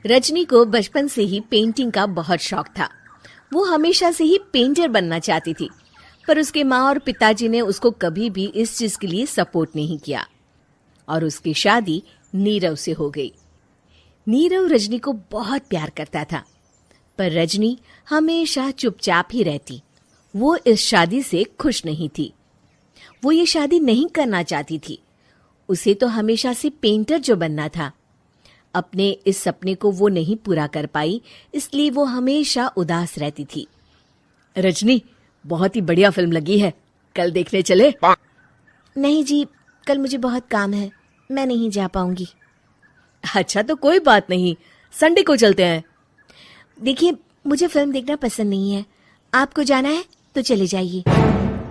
रजनी को बचपन से ही पेंटिंग का बहुत शौक था। वो हमेशा से ही पेंटर बनना चाहती थी, पर उसके माँ और पिताजी ने उसको कभी भी इस चीज के लिए सपोर्ट नहीं किया और उसकी शादी नीरव से हो गई। नीरव रजनी को बहुत प्यार करता था, पर रजनी हमेशा चुपचाप ही रहती। वो इस शादी से खुश नहीं थी। वो ये शादी नहीं करना चाहती थी। उसे तो हमेशा से पेंटर जो बनना था। अपने इस सपने को वो नहीं पूरा कर पाई, इसलिए वो हमेशा उदास रहती थी। रजनी, बहुत ही बढ़िया फिल्म लगी है, कल देखने चले? नहीं जी, कल मुझे बहुत काम है, मैं नहीं जा पाऊंगी। अच्छा तो कोई बात नहीं, संडे को चलते हैं। देखिए, मुझे फिल्म देखना पसंद नहीं है। आपको जाना है तो चले जाइए।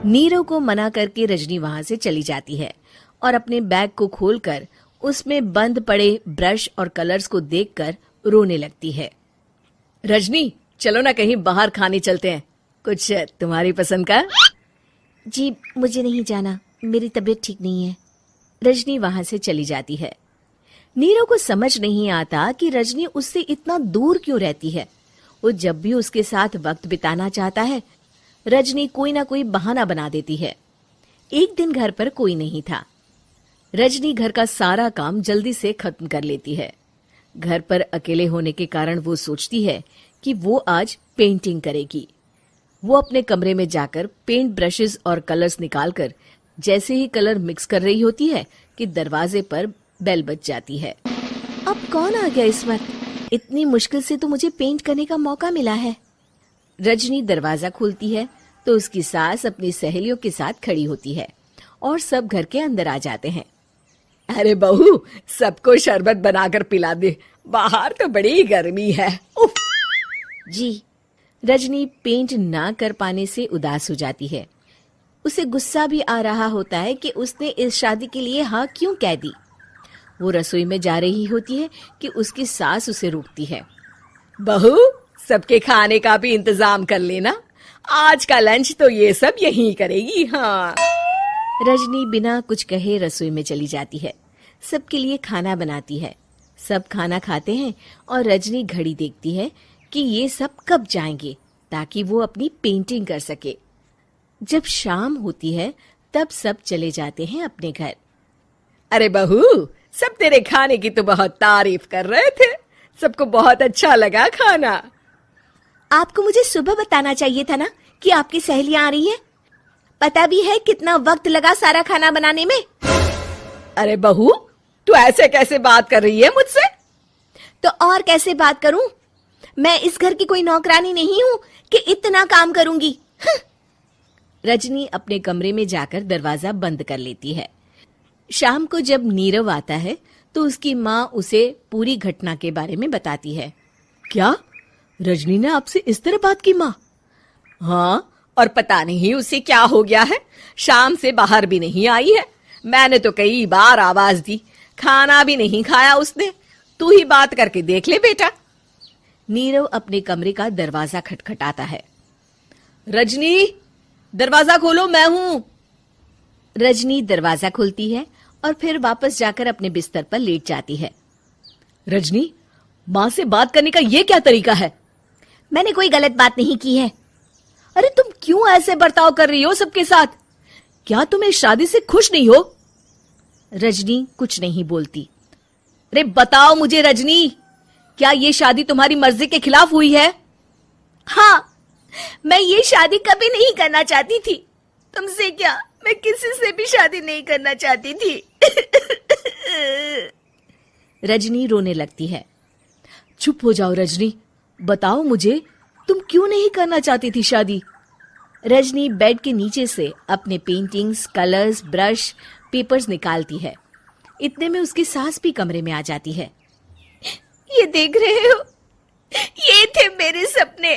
नीरव को मना करके रजनी वहां से चली जाती है और अपने बैग को खोलकर उसमें बंद पड़े ब्रश और कलर्स को देखकर रोने लगती है। रजनी, चलो ना कहीं बाहर खाने चलते हैं, कुछ तुम्हारी पसंद का। जी, मुझे नहीं जाना, मेरी तबीयत ठीक नहीं है। रजनी वहां से चली जाती है। नीरव को समझ नहीं आता कि रजनी उससे इतना दूर क्यों रहती है। वो जब भी उसके साथ वक्त बिताना चाहता है, रजनी कोई ना कोई बहाना बना देती है। एक दिन घर पर कोई नहीं था। रजनी घर का सारा काम जल्दी से खत्म कर लेती है। घर पर अकेले होने के कारण वो सोचती है कि वो आज पेंटिंग करेगी। वो अपने कमरे में जाकर पेंट ब्रशेस और कलर्स निकालकर जैसे ही कलर मिक्स कर रही होती है कि दरवाजे पर बेल बज जाती है। अब कौन आ गया इस वक्त? इतनी मुश्किल से तो मुझे पेंट करने का मौका मिला है। रजनी दरवाजा खोलती है तो उसकी सास अपनी सहेलियों के साथ खड़ी होती है और सब घर के अंदर आ जाते हैं। अरे बहू, सबको शरबत बनाकर पिला दे, बाहर तो बड़ी गर्मी है। उफ। जी। रजनी पेंट ना कर पाने से उदास हो जाती है। उसे गुस्सा भी आ रहा होता है कि उसने इस शादी के लिए हाँ क्यों कह दी। वो रसोई में जा रही होती है कि उसकी सास उसे रोकती है। बहू, सबके खाने का भी इंतजाम कर लेना, आज का लंच तो ये सब यहीं करेगी। हाँ। रजनी बिना कुछ कहे रसोई में चली जाती है। सबके लिए खाना बनाती है। सब खाना खाते हैं और रजनी घड़ी देखती है कि ये सब कब जाएंगे ताकि वो अपनी पेंटिंग कर सके। जब शाम होती है तब सब चले जाते हैं अपने घर। अरे बहू, सब तेरे खाने की तो बहुत तारीफ कर रहे थे, सबको बहुत अच्छा लगा खाना। आपको मुझे सुबह बताना चाहिए था ना कि आपकी सहेलियां आ रही हैं। पता भी है कितना वक्त लगा सारा खाना बनाने में। अरे बहू, तू ऐसे कैसे बात कर रही है मुझसे? तो और कैसे बात करूं? मैं इस घर की कोई नौकरानी नहीं हूं कि इतना काम करूंगी। रजनी अपने कमरे में जाकर दरवाजा बंद कर लेती है। शाम को जब नीरव आता है तो उसकी माँ उसे पूरी घटना के बारे में बताती है। क्या रजनी ने आपसे इस तरह बात की माँ? हाँ, और पता नहीं उसे क्या हो गया है, शाम से बाहर भी नहीं आई है। मैंने तो कई बार आवाज दी, खाना भी नहीं खाया उसने। तू ही बात करके देख ले बेटा। नीरव अपने कमरे का दरवाजा खटखटाता है। रजनी, दरवाजा खोलो, मैं हूं। रजनी दरवाजा खोलती है और फिर वापस जाकर अपने बिस्तर पर लेट जाती है। रजनी, माँ से बात करने का ये क्या तरीका है? मैंने कोई गलत बात नहीं की है। अरे तुम क्यों ऐसे बर्ताव कर रही हो सबके साथ? क्या तुम इस शादी से खुश नहीं हो? रजनी कुछ नहीं बोलती। अरे बताओ मुझे रजनी, क्या ये शादी तुम्हारी मर्जी के खिलाफ हुई है? हाँ, मैं ये शादी कभी नहीं करना चाहती थी। तुमसे क्या, मैं किसी से भी शादी नहीं करना चाहती थी। रजनी रोने लगती है। चुप हो जाओ रजनी, बताओ मुझे, तुम क्यों नहीं करना चाहती थी शादी? रजनी बेड के नीचे से अपने पेंटिंग्स, कलर्स, ब्रश, पेपर्स निकालती है। इतने में उसकी सास भी कमरे में आ जाती है। ये देख रहे हो, ये थे मेरे सपने।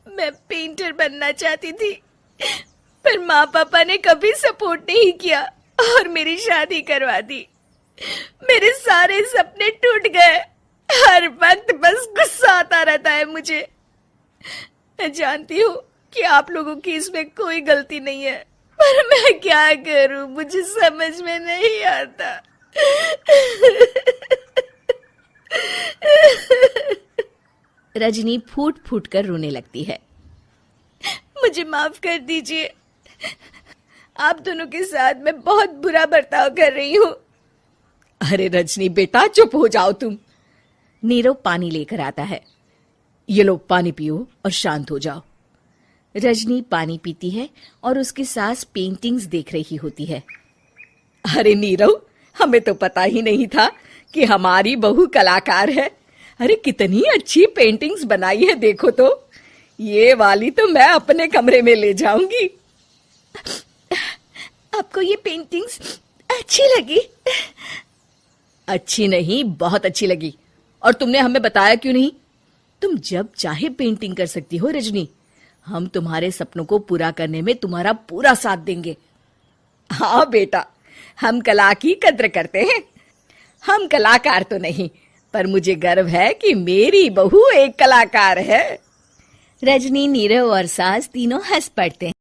मैं पेंटर बनना चाहती थी, पर माँ पापा ने कभी सपोर्ट नहीं किया और मेरी शादी करवा दी। मेरे सारे सपने टूट गए। हर वक्त बस गुस्सा आता रहता है मुझे। मैं जानती हूँ कि आप लोगों की इसमें कोई गलती नहीं है, पर मैं क्या करूं, मुझे समझ में नहीं आता। रजनी फूट फूट कर रोने लगती है। मुझे माफ कर दीजिए, आप दोनों के साथ मैं बहुत बुरा बर्ताव कर रही हूँ। अरे रजनी बेटा, चुप हो जाओ तुम। नीरव पानी लेकर आता है। ये लो पानी पियो और शांत हो जाओ। रजनी पानी पीती है और उसकी सास पेंटिंग्स देख रही होती है। अरे नीरव, हमें तो पता ही नहीं था कि हमारी बहू कलाकार है। अरे कितनी अच्छी पेंटिंग्स बनाई है, देखो तो। ये वाली तो मैं अपने कमरे में ले जाऊंगी। आपको ये पेंटिंग्स अच्छी लगी? अच्छी नहीं, बहुत अच्छी लगी। और तुमने हमें बताया क्यों नहीं? तुम जब चाहे पेंटिंग कर सकती हो रजनी। हम तुम्हारे सपनों को पूरा करने में तुम्हारा पूरा साथ देंगे। हाँ बेटा, हम कला की कद्र करते हैं। हम कलाकार तो नहीं, पर मुझे गर्व है कि मेरी बहू एक कलाकार है। रजनी, नीरव और सास तीनों हंस पड़ते हैं।